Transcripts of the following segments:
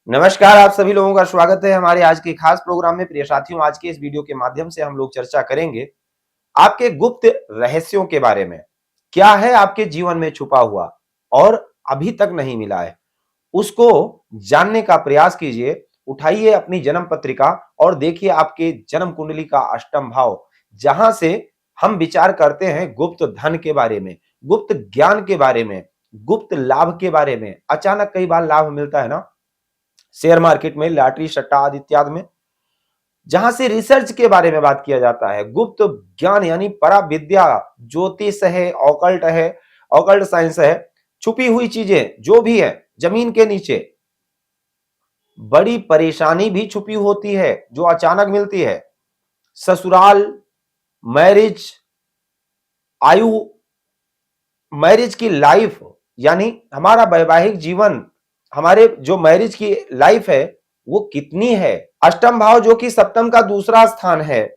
नमस्कार, आप सभी लोगों का स्वागत है हमारे आज के खास प्रोग्राम में। प्रिय साथियों, आज के इस वीडियो के माध्यम से हम लोग चर्चा करेंगे आपके गुप्त रहस्यों के बारे में। क्या है आपके जीवन में छुपा हुआ और अभी तक नहीं मिला है, उसको जानने का प्रयास कीजिए। उठाइए अपनी जन्म पत्रिका और देखिए आपके जन्म कुंडली का अष्टम भाव, जहां से हम विचार करते हैं गुप्त धन के बारे में, गुप्त ज्ञान के बारे में, गुप्त लाभ के बारे में। अचानक कई बार लाभ मिलता है ना, शेयर मार्केट में, लॉटरी, सट्टा आदि इत्यादि में, जहां से रिसर्च के बारे में बात किया जाता है। गुप्त ज्ञान यानी परा विद्या, ज्योतिष है, ऑकल्ट साइंस है, छुपी हुई चीजें जो भी है जमीन के नीचे। बड़ी परेशानी भी छुपी होती है जो अचानक मिलती है। ससुराल, मैरिज, आयु, मैरिज की लाइफ यानी हमारा वैवाहिक जीवन, हमारे जो मैरिज की लाइफ है वो कितनी है। अष्टम भाव जो कि सप्तम का दूसरा स्थान है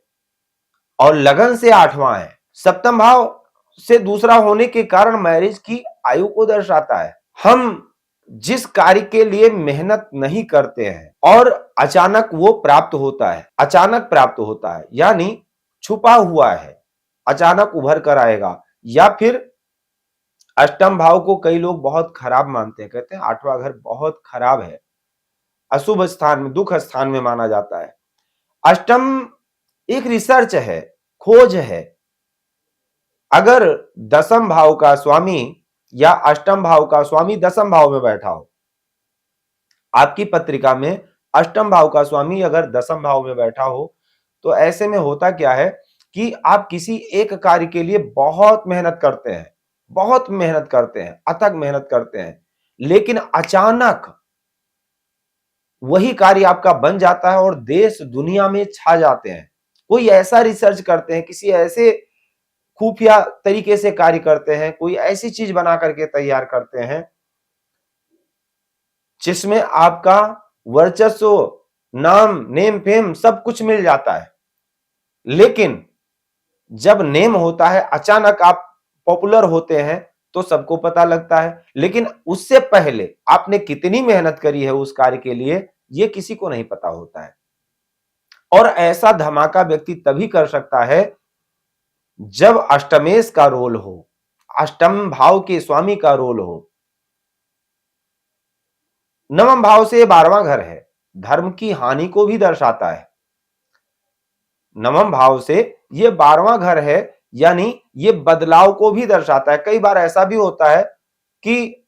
और लगन से आठवां है। सप्तम भाव से दूसरा होने के कारण मैरिज की आयु को दर्शाता है। हम जिस कार्य के लिए मेहनत नहीं करते हैं और अचानक वो प्राप्त होता है, अचानक प्राप्त होता है यानी छुपा हुआ है, अचानक उभर कर आएगा। या फिर अष्टम भाव को कई लोग बहुत खराब मानते हैं, कहते हैं आठवां घर बहुत खराब है, अशुभ स्थान में, दुख स्थान में माना जाता है। अष्टम एक रिसर्च है, खोज है। अगर दसम भाव का स्वामी या अष्टम भाव का स्वामी दसम भाव में बैठा हो, आपकी पत्रिका में अष्टम भाव का स्वामी अगर दसम भाव में बैठा हो, तो ऐसे में होता क्या है कि आप किसी एक कार्य के लिए बहुत मेहनत करते हैं, बहुत मेहनत करते हैं, अथक मेहनत करते हैं, लेकिन अचानक वही कार्य आपका बन जाता है और देश दुनिया में छा जाते हैं। कोई ऐसा रिसर्च करते हैं, किसी ऐसे खुफिया तरीके से कार्य करते हैं, कोई ऐसी चीज बना करके तैयार करते हैं जिसमें आपका वर्चस्व, नाम, नेम फेम सब कुछ मिल जाता है। लेकिन जब नेम होता है, अचानक आप पॉपुलर होते हैं तो सबको पता लगता है, लेकिन उससे पहले आपने कितनी मेहनत करी है उस कार्य के लिए, यह किसी को नहीं पता होता है। और ऐसा धमाका व्यक्ति तभी कर सकता है जब अष्टमेश का रोल हो, अष्टम भाव के स्वामी का रोल हो। नवम भाव से 12वां घर है, धर्म की हानि को भी दर्शाता है। नवम भाव से ये 12वां घर है यानी ये बदलाव को भी दर्शाता है। कई बार ऐसा भी होता है कि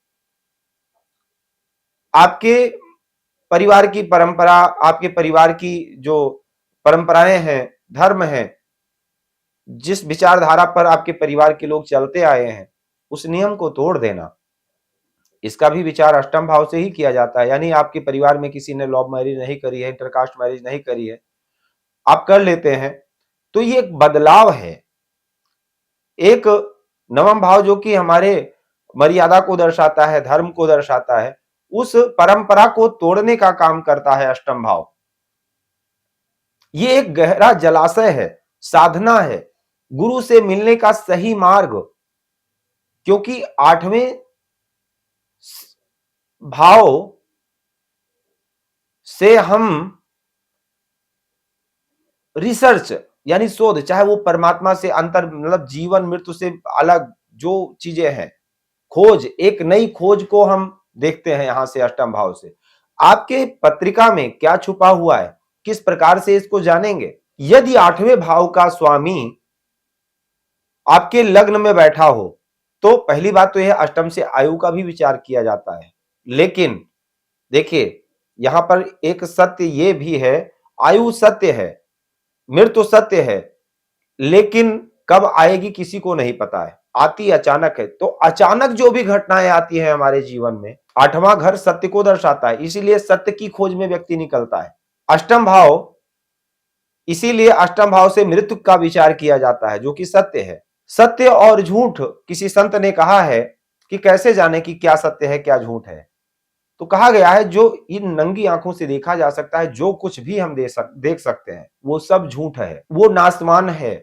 आपके परिवार की परंपरा, आपके परिवार की जो परंपराएं हैं, धर्म है, जिस विचारधारा पर आपके परिवार के लोग चलते आए हैं, उस नियम को तोड़ देना, इसका भी विचार अष्टम भाव से ही किया जाता है। यानी आपके परिवार में किसी ने लव मैरिज नहीं करी है, इंटरकास्ट मैरिज नहीं करी है, आप कर लेते हैं, तो ये एक बदलाव है। एक नवम भाव जो कि हमारे मर्यादा को दर्शाता है, धर्म को दर्शाता है, उस परंपरा को तोड़ने का काम करता है अष्टम भाव। ये एक गहरा जलाशय है, साधना है, गुरु से मिलने का सही मार्ग। क्योंकि आठवें भाव से हम रिसर्च यानी शोध, चाहे वो परमात्मा से अंतर, मतलब जीवन मृत्यु से अलग जो चीजें हैं, खोज, एक नई खोज को हम देखते हैं यहां से अष्टम भाव से। आपके पत्रिका में क्या छुपा हुआ है, किस प्रकार से इसको जानेंगे। यदि आठवें भाव का स्वामी आपके लग्न में बैठा हो, तो पहली बात तो यह अष्टम से आयु का भी विचार किया जाता है। लेकिन देखिए यहां पर एक सत्य यह भी है, आयु सत्य है, मृत्यु सत्य है, लेकिन कब आएगी किसी को नहीं पता है, आती अचानक है। तो अचानक जो भी घटनाएं आती हैं हमारे जीवन में, आठवां घर सत्य को दर्शाता है, इसीलिए सत्य की खोज में व्यक्ति निकलता है। अष्टम भाव, इसीलिए अष्टम भाव से मृत्यु का विचार किया जाता है, जो कि सत्य है। सत्य और झूठ, किसी संत ने कहा है कि कैसे जाने कि क्या सत्य है क्या झूठ है, तो कहा गया है जो इन नंगी आंखों से देखा जा सकता है, जो कुछ भी हम देख सकते हैं, वो सब झूठ है, वो नाशवान है,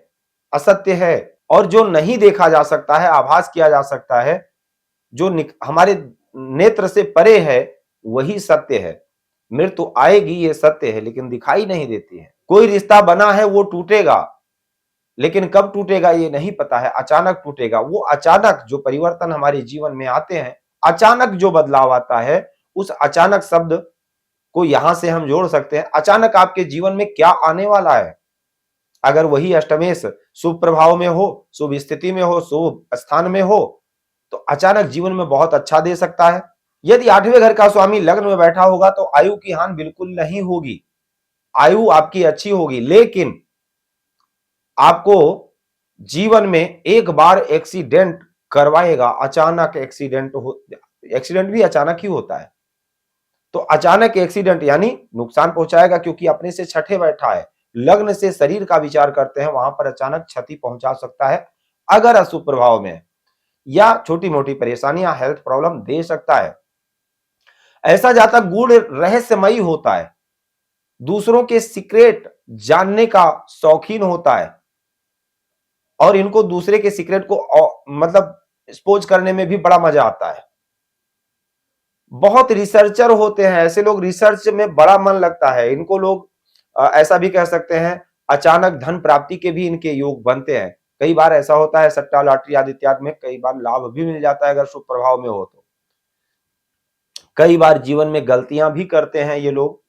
असत्य है। और जो नहीं देखा जा सकता है, आभास किया जा सकता है, जो हमारे नेत्र से परे है, वही सत्य है। मृत्यु आएगी ये सत्य है, लेकिन दिखाई नहीं देती है। कोई रिश्ता बना है वो टूटेगा, लेकिन कब टूटेगा ये नहीं पता है, अचानक टूटेगा। वो अचानक जो परिवर्तन हमारे जीवन में आते हैं, अचानक जो बदलाव आता है, उस अचानक शब्द को यहां से हम जोड़ सकते हैं। अचानक आपके जीवन में क्या आने वाला है? अगर वही अष्टमेश शुभ प्रभाव में हो, शुभ स्थिति में हो, शुभ स्थान में हो, तो अचानक जीवन में बहुत अच्छा दे सकता है। यदि 8वें घर का स्वामी लग्न में बैठा होगा तो आयु की हानि बिल्कुल नहीं होगी, आयु आपकी अच्छी होगी, लेकिन आपको जीवन में एक बार एक्सीडेंट करवाएगा। अचानक एक्सीडेंट भी अचानक ही होता है, तो अचानक एक्सीडेंट यानी नुकसान पहुंचाएगा, क्योंकि अपने से छठे बैठा है। लग्न से शरीर का विचार करते हैं, वहां पर अचानक क्षति पहुंचा सकता है अगर अशुभ प्रभाव में, या छोटी मोटी परेशानियां, हेल्थ प्रॉब्लम दे सकता है। ऐसा जातक गूढ़ रहस्यमयी होता है, दूसरों के सीक्रेट जानने का शौकीन होता है, और इनको दूसरे के सीक्रेट को मतलब एक्सपोज करने में भी बड़ा मजा आता है। बहुत रिसर्चर होते हैं ऐसे लोग, रिसर्च में बड़ा मन लगता है इनको। लोग ऐसा भी कह सकते हैं अचानक धन प्राप्ति के भी इनके योग बनते हैं। कई बार ऐसा होता है सट्टा लॉटरी आदि इत्यादि में कई बार लाभ भी मिल जाता है अगर शुभ प्रभाव में हो तो। कई बार जीवन में गलतियां भी करते हैं ये लोग,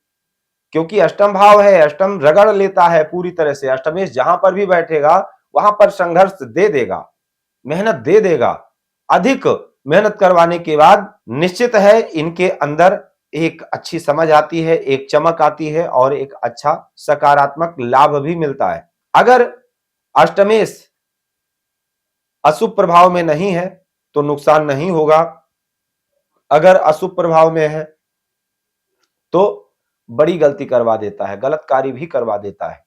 क्योंकि अष्टम भाव है, अष्टम रगड़ लेता है पूरी तरह से। अष्टमेश जहां पर भी बैठेगा वहां पर संघर्ष दे देगा, मेहनत दे देगा। अधिक मेहनत करवाने के बाद निश्चित है इनके अंदर एक अच्छी समझ आती है, एक चमक आती है, और एक अच्छा सकारात्मक लाभ भी मिलता है। अगर अष्टमेश अशुभ प्रभाव में नहीं है तो नुकसान नहीं होगा, अगर अशुभ प्रभाव में है तो बड़ी गलती करवा देता है, गलत कार्य भी करवा देता है।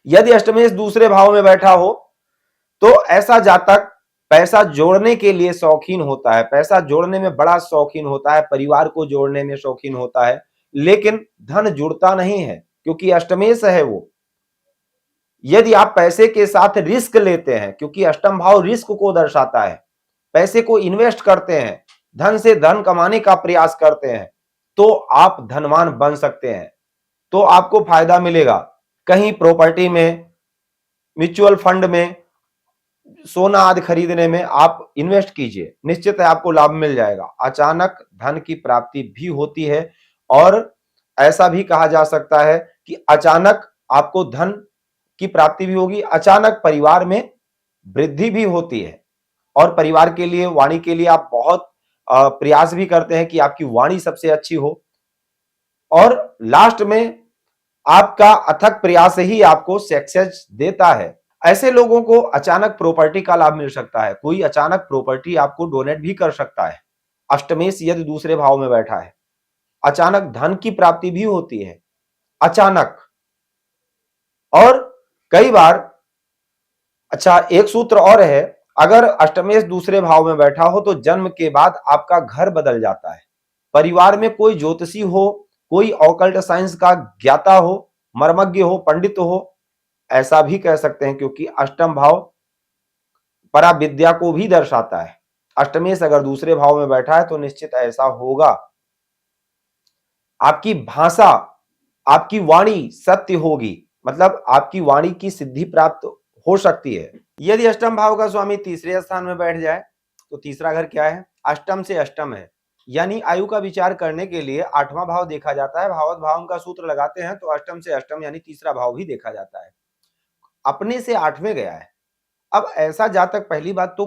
यदि अष्टमेश दूसरे भाव में बैठा हो तो ऐसा जातक पैसा जोड़ने के लिए शौकीन होता है, पैसा जोड़ने में बड़ा शौकीन होता है, परिवार को जोड़ने में शौकीन होता है, लेकिन धन जुड़ता नहीं है क्योंकि अष्टमेश है वो। यदि आप पैसे के साथ रिस्क लेते हैं, क्योंकि अष्टम भाव रिस्क को दर्शाता है, पैसे को इन्वेस्ट करते हैं, धन से धन कमाने का प्रयास करते हैं, तो आप धनवान बन सकते हैं, तो आपको फायदा मिलेगा। कहीं प्रॉपर्टी में, म्यूचुअल फंड में, सोना आदि खरीदने में आप इन्वेस्ट कीजिए, निश्चित है आपको लाभ मिल जाएगा। अचानक धन की प्राप्ति भी होती है, और ऐसा भी कहा जा सकता है कि अचानक आपको धन की प्राप्ति भी होगी, अचानक परिवार में वृद्धि भी होती है, और परिवार के लिए, वाणी के लिए आप बहुत प्रयास भी करते हैं कि आपकी वाणी सबसे अच्छी हो, और लास्ट में आपका अथक प्रयास ही आपको सक्सेस देता है। ऐसे लोगों को अचानक प्रॉपर्टी का लाभ मिल सकता है, कोई अचानक प्रॉपर्टी आपको डोनेट भी कर सकता है। अष्टमेश यदि दूसरे भाव में बैठा है, अचानक धन की प्राप्ति भी होती है, अचानक। और कई बार, अच्छा एक सूत्र और है, अगर अष्टमेश दूसरे भाव में बैठा हो तो जन्म के बाद आपका घर बदल जाता है। परिवार में कोई ज्योतिषी हो, कोई ऑकल्ट साइंस का ज्ञाता हो, मर्मज्ञ हो, पंडित हो, ऐसा भी कह सकते हैं, क्योंकि अष्टम भाव पराविद्या को भी दर्शाता है। अष्टमेश अगर दूसरे भाव में बैठा है तो निश्चित ऐसा होगा। आपकी भाषा, आपकी वाणी सत्य होगी, मतलब आपकी वाणी की सिद्धि प्राप्त हो सकती है। यदि अष्टम भाव का स्वामी तीसरे स्थान में बैठ जाए तो तीसरा घर क्या है? अष्टम से अष्टम है, यानी आयु का विचार करने के लिए 8वां भाव देखा जाता है। भावत भाव का सूत्र लगाते हैं तो अष्टम से अष्टम यानी तीसरा भाव भी देखा जाता है। अपने से 8वें गया है। अब ऐसा जातक, पहली बात तो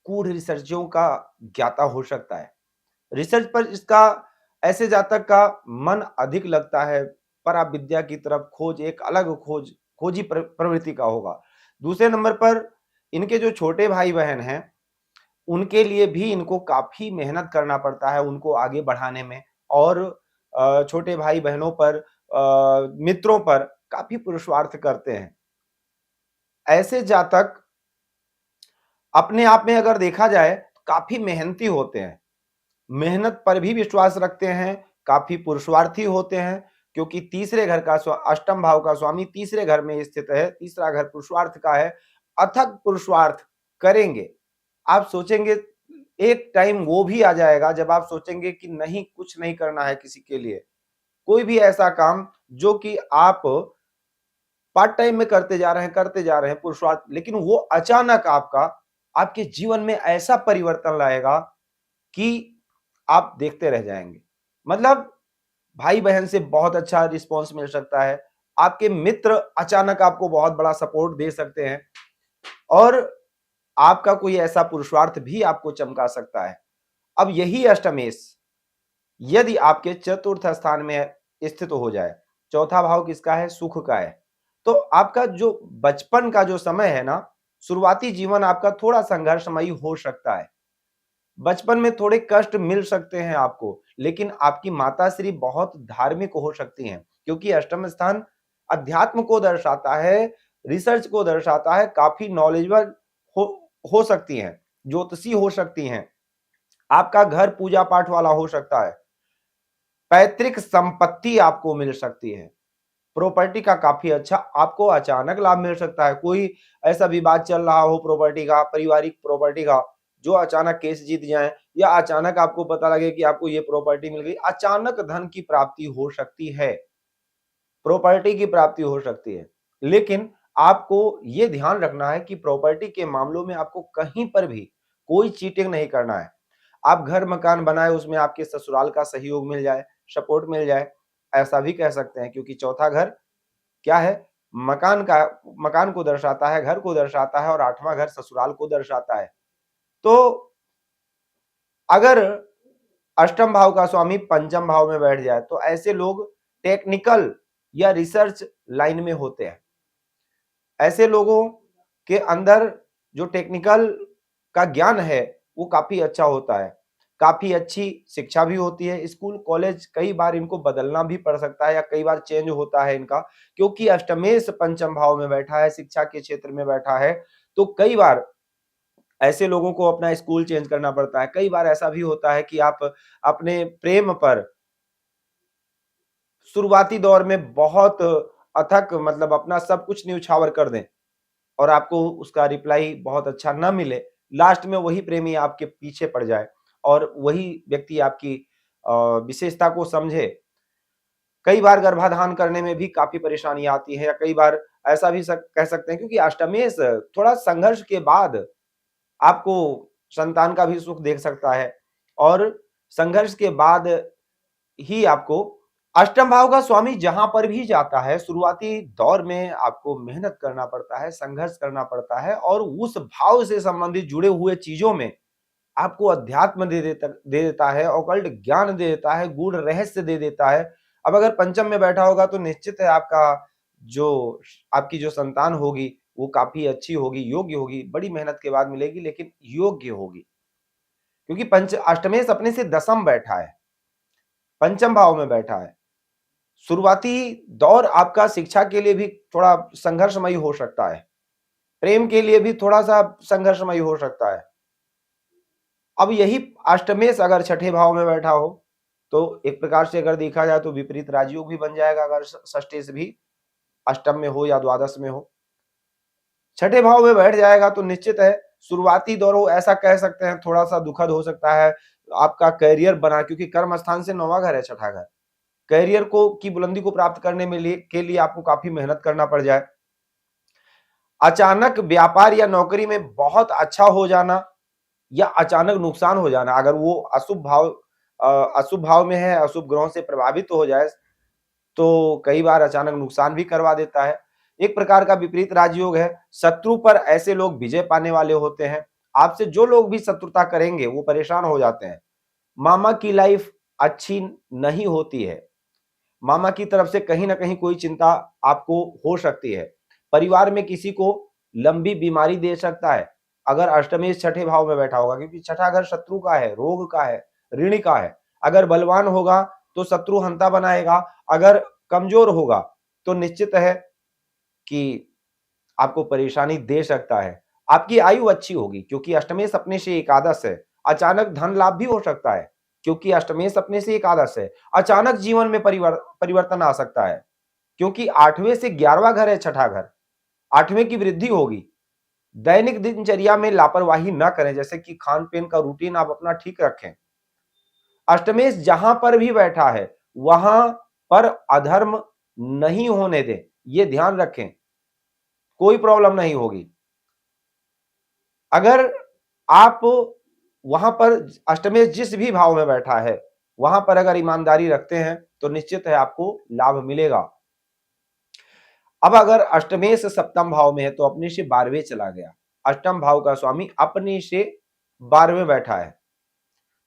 गूढ़ रिसर्चों का ज्ञाता हो सकता है, रिसर्च पर इसका, ऐसे जातक का मन अधिक लगता है, पराविद्या की तरफ खोज, एक अलग खोजी प्रवृत्ति का होगा। दूसरे नंबर पर इनके जो छोटे भाई बहन हैं उनके लिए भी इनको काफी मेहनत करना पड़ता है उनको आगे बढ़ाने में, और छोटे भाई बहनों पर, मित्रों पर काफी पुरुषार्थ करते हैं। ऐसे जातक अपने आप में अगर देखा जाए तो काफी मेहनती होते हैं, मेहनत पर भी विश्वास रखते हैं, काफी पुरुषार्थी होते हैं, क्योंकि तीसरे घर का अष्टम भाव का स्वामी तीसरे घर में स्थित है, तीसरा घर पुरुषार्थ का है। अथक पुरुषार्थ करेंगे, आप सोचेंगे, एक टाइम वो भी आ जाएगा जब आप सोचेंगे कि नहीं, कुछ नहीं करना है किसी के लिए, कोई भी ऐसा काम जो कि आप पार्ट टाइम में करते जा रहे हैं पुरुषार्थ, लेकिन वो अचानक आपके जीवन में ऐसा परिवर्तन लाएगा कि आप देखते रह जाएंगे। मतलब भाई बहन से बहुत अच्छा रिस्पॉन्स मिल सकता है, आपके मित्र अचानक आपको बहुत बड़ा सपोर्ट दे सकते हैं, और आपका कोई ऐसा पुरुषार्थ भी आपको चमका सकता है। अब यही अष्टमेश यदि आपके चतुर्थ स्थान में स्थित हो जाए, चौथा भाव किसका है? सुख का है। तो आपका जो बचपन का जो समय है ना, शुरुआती जीवन आपका थोड़ा संघर्षमयी हो सकता है। बचपन में थोड़े कष्ट मिल सकते हैं आपको, लेकिन आपकी माताश्री बहुत धार्मिक हो सकती हैं, क्योंकि अष्टम स्थान अध्यात्म को दर्शाता है, रिसर्च को दर्शाता है, काफी नॉलेजेबल हो सकती हैं, ज्योतिषी हो सकती हैं, आपका घर पूजा पाठ वाला हो सकता है, पैतृक संपत्ति आपको मिल सकती है, प्रॉपर्टी का काफी अच्छा आपको अचानक लाभ मिल सकता है। कोई ऐसा विवाद चल रहा हो प्रॉपर्टी का, पारिवारिक प्रॉपर्टी का, जो अचानक केस जीत जाए, या अचानक आपको पता लगे कि आपको ये प्रॉपर्टी मिल गई, अचानक धन की प्राप्ति हो सकती है, प्रॉपर्टी की प्राप्ति हो सकती है। लेकिन आपको ये ध्यान रखना है कि प्रॉपर्टी के मामलों में आपको कहीं पर भी कोई चीटिंग नहीं करना है। आप घर मकान बनाए, उसमें आपके ससुराल का सहयोग मिल जाए, सपोर्ट मिल जाए, ऐसा भी कह सकते हैं, क्योंकि चौथा घर क्या है? मकान को दर्शाता है, घर को दर्शाता है, और आठवां घर ससुराल को दर्शाता है। तो अगर अष्टम भाव का स्वामी पंचम भाव में बैठ जाए तो ऐसे लोग टेक्निकल या रिसर्च लाइन में होते हैं। ऐसे लोगों के अंदर जो टेक्निकल का ज्ञान है वो काफी अच्छा होता है, काफी अच्छी शिक्षा भी होती है। स्कूल कॉलेज कई बार इनको बदलना भी पड़ सकता है, या कई बार चेंज होता है इनका, क्योंकि अष्टमेश पंचम भाव में बैठा है, शिक्षा के क्षेत्र में बैठा है। तो कई बार ऐसे लोगों को अपना स्कूल चेंज करना पड़ता है। कई बार ऐसा भी होता है कि आप अपने प्रेम पर शुरुआती दौर में बहुत अथक, मतलब अपना सब कुछ न्यौछावर कर दें, और आपको उसका रिप्लाई बहुत अच्छा ना मिले, लास्ट में वही प्रेमी आपके पीछे पड़ जाए, और वही व्यक्ति आपकी विशेषता को समझे। कई बार गर्भाधान करने में भी काफी परेशानी आती है, या कई बार ऐसा भी कह सकते हैं, क्योंकि अष्टमेश थोड़ा संघर्ष के बाद आपको संतान का भी सुख देख सकता है, और संघर्ष के बाद ही आपको अष्टम भाव का स्वामी जहां पर भी जाता है, शुरुआती दौर में आपको मेहनत करना पड़ता है, संघर्ष करना पड़ता है, और उस भाव से संबंधित जुड़े हुए चीजों में आपको अध्यात्म दे देता है, ऑकल्ट ज्ञान दे देता है, गूढ़ रहस्य दे देता है। अब अगर पंचम में बैठा होगा तो निश्चित है जो आपकी जो संतान होगी वो काफी अच्छी होगी, योग्य होगी, बड़ी मेहनत के बाद मिलेगी, लेकिन योग्य होगी, क्योंकि पंच अष्टमेश अपने से दसम बैठा है, पंचम भाव में बैठा है। शुरुआती दौर आपका शिक्षा के लिए भी थोड़ा संघर्षमयी हो सकता है, प्रेम के लिए भी थोड़ा सा संघर्षमयी हो सकता है। अब यही अष्टमेश अगर छठे भाव में बैठा हो तो एक प्रकार से अगर देखा जाए तो विपरीत राजयोग भी बन जाएगा, अगर षष्ठेश भी अष्टम में हो या द्वादश में हो। छठे भाव में बैठ जाएगा तो निश्चित है शुरुआती दौर हो, ऐसा कह सकते हैं, थोड़ा सा दुखद हो सकता है। आपका करियर बना, क्योंकि कर्म स्थान से नौवां घर है छठा घर, करियर को की बुलंदी को प्राप्त करने में के लिए आपको काफी मेहनत करना पड़ जाए। अचानक व्यापार या नौकरी में बहुत अच्छा हो जाना, या अचानक नुकसान हो जाना, अगर वो अशुभ भाव में है, अशुभ ग्रहों से प्रभावित हो जाए तो कई बार अचानक नुकसान भी करवा देता है। एक प्रकार का विपरीत राजयोग है। शत्रु पर ऐसे लोग विजय पाने वाले होते हैं। आपसे जो लोग भी शत्रुता करेंगे वो परेशान हो जाते हैं। मामा की लाइफ अच्छी नहीं होती है, मामा की तरफ से कहीं ना कहीं कोई चिंता आपको हो सकती है। परिवार में किसी को लंबी बीमारी दे सकता है अगर अष्टमेश छठे भाव में बैठा होगा, क्योंकि छठा घर शत्रु का है, रोग का है, ऋण का है। अगर बलवान होगा तो शत्रु हंता बनाएगा, अगर कमजोर होगा तो निश्चित है कि आपको परेशानी दे सकता है। आपकी आयु अच्छी होगी क्योंकि अष्टमेश अपने से एकादश है। अचानक धन लाभ भी हो सकता है क्योंकि अष्टमेश अपने से एकादश है। अचानक जीवन में परिवर्तन आ सकता है क्योंकि 8वें से 11वां घर है छठा घर, 8वें की वृद्धि होगी। दैनिक दिनचर्या में लापरवाही ना करें, जैसे कि खान पीन का रूटीन आप अपना ठीक रखें। अष्टमेश जहां पर भी बैठा है वहां पर अधर्म नहीं होने दें, ये ध्यान रखें, कोई प्रॉब्लम नहीं होगी। अगर आप वहां पर अष्टमेश जिस भी भाव में बैठा है वहां पर अगर ईमानदारी रखते हैं तो निश्चित है आपको लाभ मिलेगा। अब अगर अष्टमेश सप्तम भाव में है तो अपने से 12वें चला गया, अष्टम भाव का स्वामी अपने से 12वें बैठा है,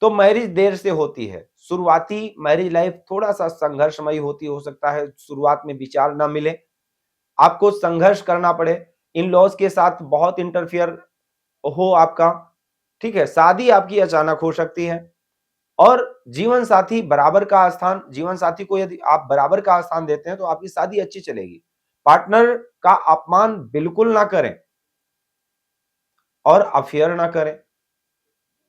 तो मैरिज देर से होती है। शुरुआती मैरिज लाइफ थोड़ा सा संघर्षमयी होती, हो सकता है शुरुआत में विचार ना मिले, आपको संघर्ष करना पड़े, इन लॉज के साथ बहुत इंटरफियर हो आपका, ठीक है। शादी आपकी अचानक हो सकती है और जीवन साथी बराबर का स्थान, जीवन साथी को यदि आप बराबर का स्थान देते हैं तो आपकी शादी अच्छी चलेगी। पार्टनर का अपमान बिल्कुल ना करें और अफेयर ना करें।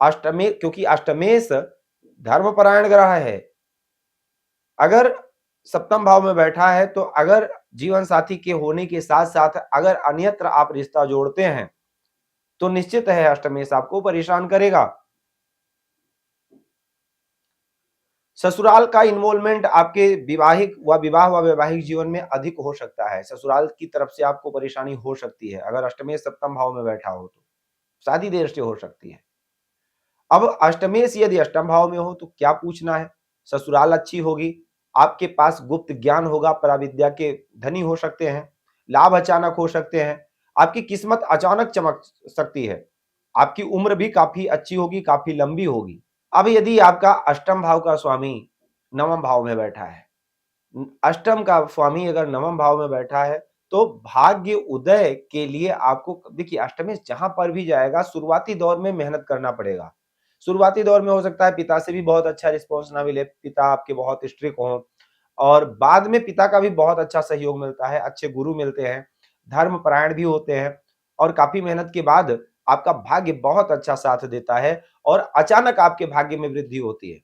अष्टमे क्योंकि अष्टमेश धर्मपरायण ग्रह है, अगर सप्तम भाव में बैठा है तो अगर जीवन साथी के होने के साथ साथ अगर अन्यत्र आप रिश्ता जोड़ते हैं तो निश्चित है अष्टमेश आपको परेशान करेगा। ससुराल का इन्वॉल्वमेंट आपके विवाहिक व विवाह व वैवाहिक जीवन में अधिक हो सकता है, ससुराल की तरफ से आपको परेशानी हो सकती है। अगर अष्टमेश सप्तम भाव में बैठा हो तो शादी देर से हो सकती है। अब अष्टमेश यदि अष्टम भाव में हो तो क्या पूछना है, ससुराल अच्छी होगी, आपके पास गुप्त ज्ञान होगा, पराविद्या के धनी हो सकते हैं, लाभ अचानक हो सकते हैं, आपकी किस्मत अचानक चमक सकती है, आपकी उम्र भी काफी अच्छी होगी, काफी लंबी होगी। अब यदि आपका अष्टम भाव का स्वामी नवम भाव में बैठा है, अष्टम का स्वामी अगर नवम भाव में बैठा है तो भाग्य उदय के लिए आपको देखिए अष्टमेश जहां पर भी जाएगा शुरुआती दौर में मेहनत करना पड़ेगा। शुरुआती दौर में हो सकता है पिता से भी बहुत अच्छा रिस्पॉन्स ना मिले, पिता आपके बहुत स्ट्रिक्ट हों, और बाद में पिता का भी बहुत अच्छा सहयोग मिलता है, अच्छे गुरु मिलते हैं, धर्म परायण भी होते हैं और काफी मेहनत के बाद आपका भाग्य बहुत अच्छा साथ देता है और अचानक आपके भाग्य में वृद्धि होती है।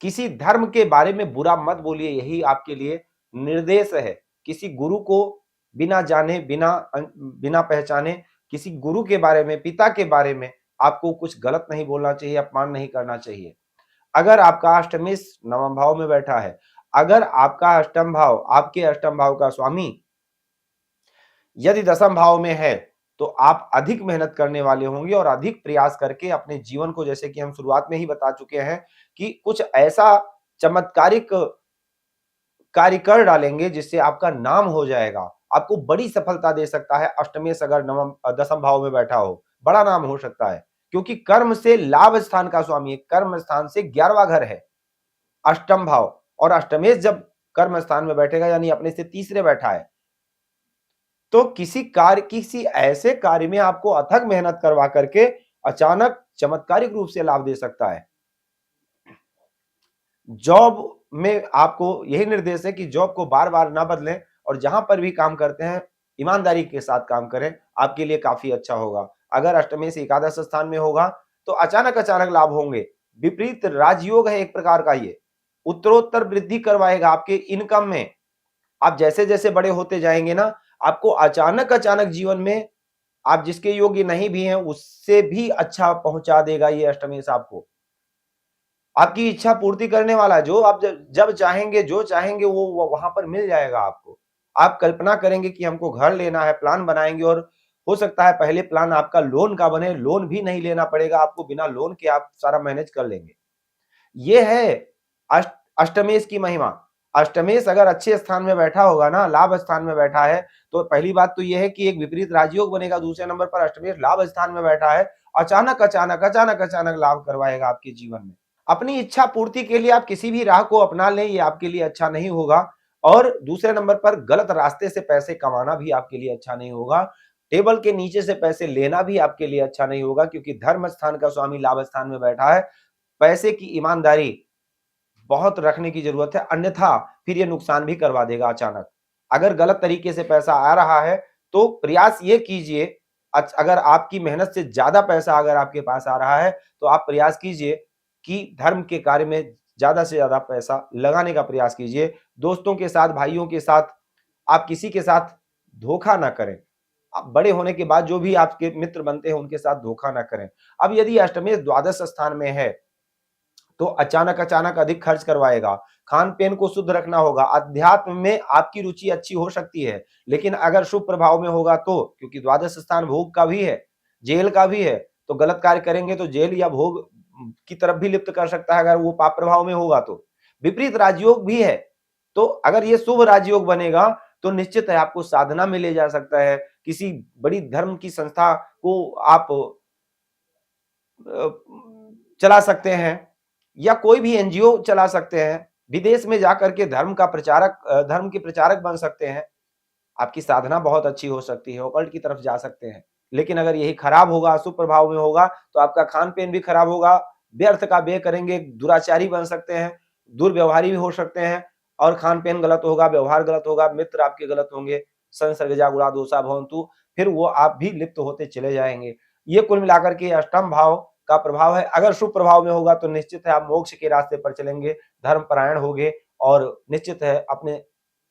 किसी धर्म के बारे में बुरा मत बोलिए, यही आपके लिए निर्देश है। किसी गुरु को बिना जाने, बिना पहचाने किसी गुरु के बारे में, पिता के बारे में आपको कुछ गलत नहीं बोलना चाहिए, अपमान नहीं करना चाहिए। अगर आपका अष्टमेश नवम भाव में बैठा है, अगर आपका अष्टम भाव, आपके अष्टम भाव का स्वामी यदि दसम भाव में है तो आप अधिक मेहनत करने वाले होंगे और अधिक प्रयास करके अपने जीवन को, जैसे कि हम शुरुआत में ही बता चुके हैं कि कुछ ऐसा चमत्कारिक कार्य कर डालेंगे जिससे आपका नाम हो जाएगा, आपको बड़ी सफलता दे सकता है। अष्टमेश अगर नवम दसम भाव में बैठा हो, बड़ा नाम हो सकता है, क्योंकि कर्म से लाभ स्थान का स्वामी है, कर्म स्थान से 11वां घर है अष्टम भाव, और अष्टमेश जब कर्म स्थान में बैठेगा यानी अपने से तीसरे बैठा है तो किसी ऐसे कार्य में आपको अथक मेहनत करवा करके अचानक चमत्कारिक रूप से लाभ दे सकता है। जॉब में आपको यही निर्देश है कि जॉब को बार बार ना बदलें और जहां पर भी काम करते हैं ईमानदारी के साथ काम करें, आपके लिए काफी अच्छा होगा। अगर अष्टमेश एकादश स्थान में होगा तो अचानक अचानक लाभ होंगे, विपरीत राजयोग है एक प्रकार का, ये उत्तरोत्तर वृद्धि करवाएगा आपके इनकम में। आप जैसे जैसे बड़े होते जाएंगे ना, आपको अचानक अचानक जीवन में आप जिसके योग्य नहीं भी हैं उससे भी अच्छा पहुंचा देगा ये अष्टमेश आपको। आपकी इच्छा पूर्ति करने वाला है, जो आप जब चाहेंगे, जो चाहेंगे वो वहां पर मिल जाएगा आपको। आप कल्पना करेंगे कि हमको घर लेना है, प्लान बनाएंगे और हो सकता है पहले प्लान आपका लोन का बने, लोन भी नहीं लेना पड़ेगा आपको, बिना लोन के आप सारा मैनेज कर लेंगे। ये है अष्टमेश की महिमा। अष्टमेश अगर अच्छे स्थान में बैठा होगा ना, लाभ स्थान में बैठा है, तो पहली बात तो यह है कि एक विपरीत राजयोग बनेगा। दूसरे नंबर पर अष्टमेश लाभ स्थान में बैठा है, अचानक अचानक अचानक अचानक लाभ करवाएगा आपके जीवन में। अपनी इच्छा पूर्ति के लिए आप किसी भी राह को अपना लें, ये आपके लिए अच्छा नहीं होगा। और दूसरे नंबर पर गलत रास्ते से पैसे कमाना भी आपके लिए अच्छा नहीं होगा। टेबल के नीचे से पैसे लेना भी आपके लिए अच्छा नहीं होगा, क्योंकि धर्म स्थान का स्वामी लाभ स्थान में बैठा है। पैसे की ईमानदारी बहुत रखने की जरूरत है, अन्यथा फिर ये नुकसान भी करवा देगा अचानक। अगर गलत तरीके से पैसा आ रहा है तो प्रयास ये कीजिए, अगर आपकी मेहनत से ज्यादा पैसा अगर आपके पास आ रहा है तो आप प्रयास कीजिए कि धर्म के कार्य में ज्यादा से ज्यादा पैसा लगाने का प्रयास कीजिए। दोस्तों के साथ, भाइयों के साथ, आप किसी के साथ धोखा ना करें। आप बड़े होने के बाद जो भी आपके मित्र बनते हैं उनके साथ धोखा ना करें। अब यदि अष्टमेश द्वादश स्थान में है तो अचानक अचानक अधिक खर्च करवाएगा। खान पीन को शुद्ध रखना होगा। अध्यात्म में आपकी रुचि अच्छी हो सकती है, लेकिन अगर शुभ प्रभाव में होगा तो, क्योंकि द्वादश स्थान भोग का भी है, जेल का भी है, तो गलत कार्य करेंगे तो जेल या भोग की तरफ भी लिप्त कर सकता है अगर वो पाप प्रभाव में होगा तो। विपरीत राजयोग भी है, तो अगर ये शुभ राजयोग बनेगा तो निश्चित है आपको साधना में ले जा सकता है, किसी बड़ी धर्म की संस्था को आप चला सकते हैं या कोई भी एनजीओ चला सकते हैं, विदेश में जाकर के धर्म के प्रचारक बन सकते हैं। आपकी साधना बहुत अच्छी हो सकती है, ओकल्ट की तरफ जा सकते हैं। लेकिन अगर यही खराब होगा, अशुभ प्रभाव में होगा, तो आपका खान-पीन भी खराब होगा, व्यर्थ का व्यय करेंगे, दुराचारी बन सकते हैं, दुर्व्यवहारी भी हो सकते हैं और खान-पीन गलत होगा, व्यवहार गलत होगा, मित्र आपके गलत होंगे, संसर्गजा गुणा दोषा भवन्तु, फिर वो आप भी लिप्त होते चले जाएंगे। ये कुल मिलाकर के अष्टम भाव का प्रभाव है। अगर शुभ प्रभाव में होगा तो निश्चित है आप मोक्ष के रास्ते पर चलेंगे, धर्मपरायण होंगे और निश्चित है अपने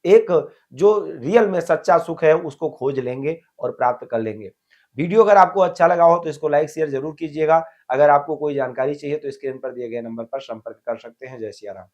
एक जो रियल में सच्चा सुख है उसको खोज लेंगे और प्राप्त कर लेंगे। वीडियो अगर आपको अच्छा लगा हो तो इसको लाइक शेयर जरूर कीजिएगा। अगर आपको कोई जानकारी चाहिए तो स्क्रीन पर दिए गए नंबर पर संपर्क कर सकते हैं। जय सिया राम।